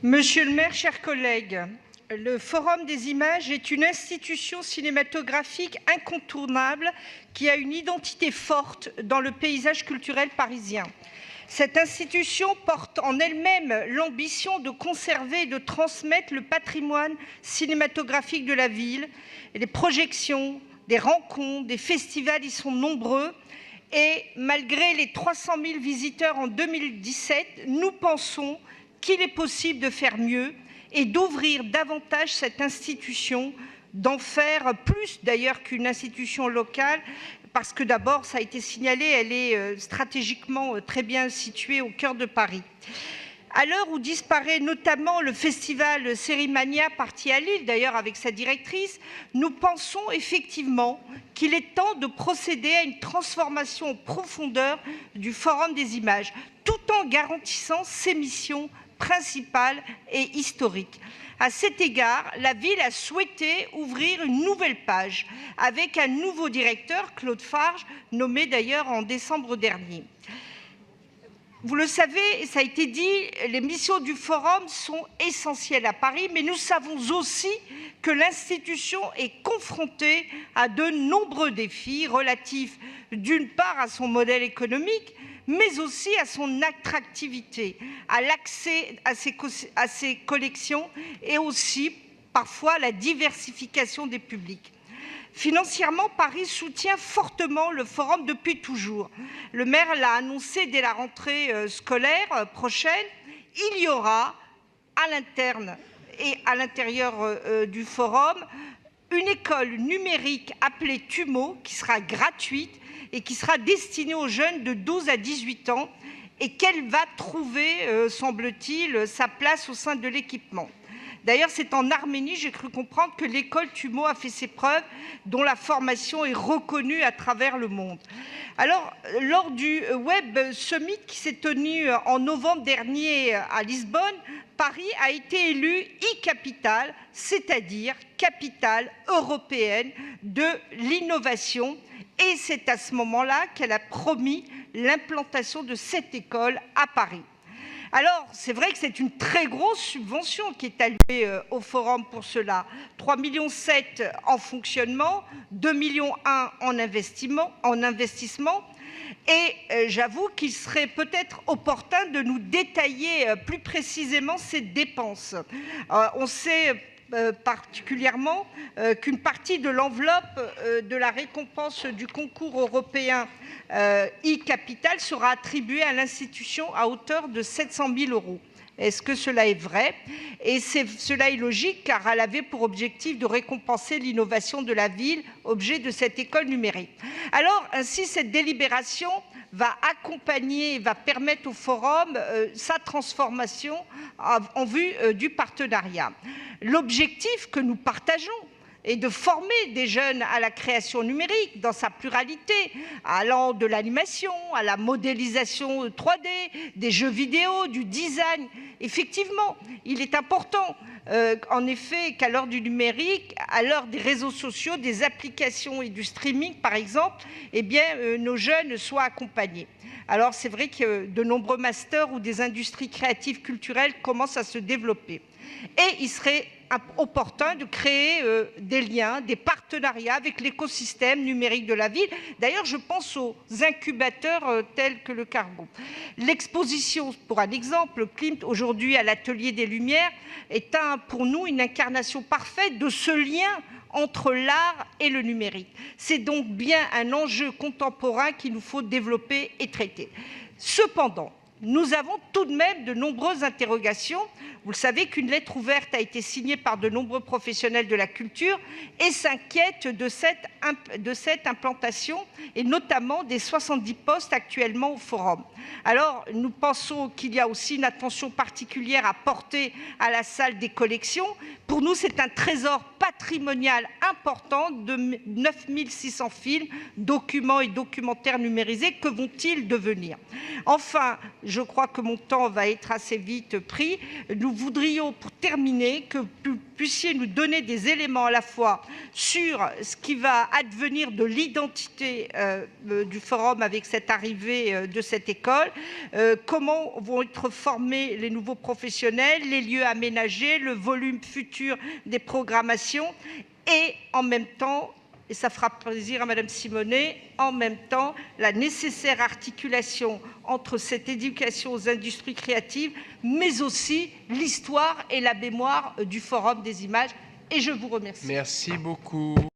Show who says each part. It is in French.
Speaker 1: Monsieur le maire, chers collègues, le Forum des images est une institution cinématographique incontournable qui a une identité forte dans le paysage culturel parisien. Cette institution porte en elle-même l'ambition de conserver et de transmettre le patrimoine cinématographique de la ville. Et les projections, des rencontres, des festivals y sont nombreux. Et malgré les 300 000 visiteurs en 2017, nous pensons qu'il est possible de faire mieux et d'ouvrir davantage cette institution, d'en faire plus d'ailleurs qu'une institution locale, parce que d'abord, ça a été signalé, elle est stratégiquement très bien située au cœur de Paris. À l'heure où disparaît notamment le festival Sérimania, parti à Lille, d'ailleurs avec sa directrice, nous pensons effectivement qu'il est temps de procéder à une transformation en profondeur du Forum des images, tout en garantissant ses missions principale et historique. À cet égard, la ville a souhaité ouvrir une nouvelle page avec un nouveau directeur, Claude Farge, nommé d'ailleurs en décembre dernier. Vous le savez, et ça a été dit, les missions du Forum sont essentielles à Paris, mais nous savons aussi que l'institution est confrontée à de nombreux défis relatifs d'une part à son modèle économique, mais aussi à son attractivité, à l'accès à ses collections et aussi parfois à la diversification des publics. Financièrement, Paris soutient fortement le Forum depuis toujours. Le maire l'a annoncé dès la rentrée scolaire prochaine. Il y aura à l'interne et à l'intérieur du Forum une école numérique appelée TUMO qui sera gratuite et qui sera destinée aux jeunes de 12 à 18 ans et qu'elle va trouver, semble-t-il, sa place au sein de l'équipement. D'ailleurs, c'est en Arménie, j'ai cru comprendre, que l'école TUMO a fait ses preuves, dont la formation est reconnue à travers le monde. Alors, lors du Web Summit qui s'est tenu en novembre dernier à Lisbonne, Paris a été élue e-capitale, c'est-à-dire capitale européenne de l'innovation. Et c'est à ce moment-là qu'elle a promis l'implantation de cette école à Paris. Alors, c'est vrai que c'est une très grosse subvention qui est allouée au Forum pour cela. 3,7 millions en fonctionnement, 2,1 millions en investissement. Et j'avoue qu'il serait peut-être opportun de nous détailler plus précisément ces dépenses. On sait particulièrement qu'une partie de l'enveloppe de la récompense du concours européen e-Capital sera attribuée à l'institution à hauteur de 700 000 €. Est-ce que cela est vrai? Et cela est logique car elle avait pour objectif de récompenser l'innovation de la ville, objet de cette école numérique. Alors, ainsi, cette délibération va accompagner, va permettre au Forum sa transformation en vue du partenariat. L'objectif que nous partageons est de former des jeunes à la création numérique dans sa pluralité, allant de l'animation à la modélisation 3D, des jeux vidéo, du design. Effectivement, il est important, en effet, qu'à l'heure du numérique, à l'heure des réseaux sociaux, des applications et du streaming, par exemple, eh bien, nos jeunes soient accompagnés. Alors, c'est vrai que de nombreux masters ou des industries créatives culturelles commencent à se développer. Et il serait opportun de créer des liens, des partenariats avec l'écosystème numérique de la ville. D'ailleurs, je pense aux incubateurs tels que le Cargo. L'exposition, pour un exemple, Klimt, aujourd'hui à l'Atelier des Lumières, est pour nous une incarnation parfaite de ce lien entre l'art et le numérique. C'est donc bien un enjeu contemporain qu'il nous faut développer et traiter. Cependant, nous avons tout de même de nombreuses interrogations. Vous le savez qu'une lettre ouverte a été signée par de nombreux professionnels de la culture et s'inquiètent de cette implantation et notamment des 70 postes actuellement au Forum. Alors, nous pensons qu'il y a aussi une attention particulière à porter à la salle des collections. Pour nous, c'est un trésor patrimonial important de 9 600 films, documents et documentaires numérisés. Que vont-ils devenir? Enfin, je crois que mon temps va être assez vite pris. Nous voudrions, pour terminer, que vous puissiez nous donner des éléments à la fois sur ce qui va advenir de l'identité du forum avec cette arrivée de cette école, comment vont être formés les nouveaux professionnels, les lieux aménagés, le volume futur des programmations et en même temps, et ça fera plaisir à Madame Simonet, en même temps, la nécessaire articulation entre cette éducation aux industries créatives, mais aussi l'histoire et la mémoire du Forum des images. Et je vous remercie.
Speaker 2: Merci beaucoup.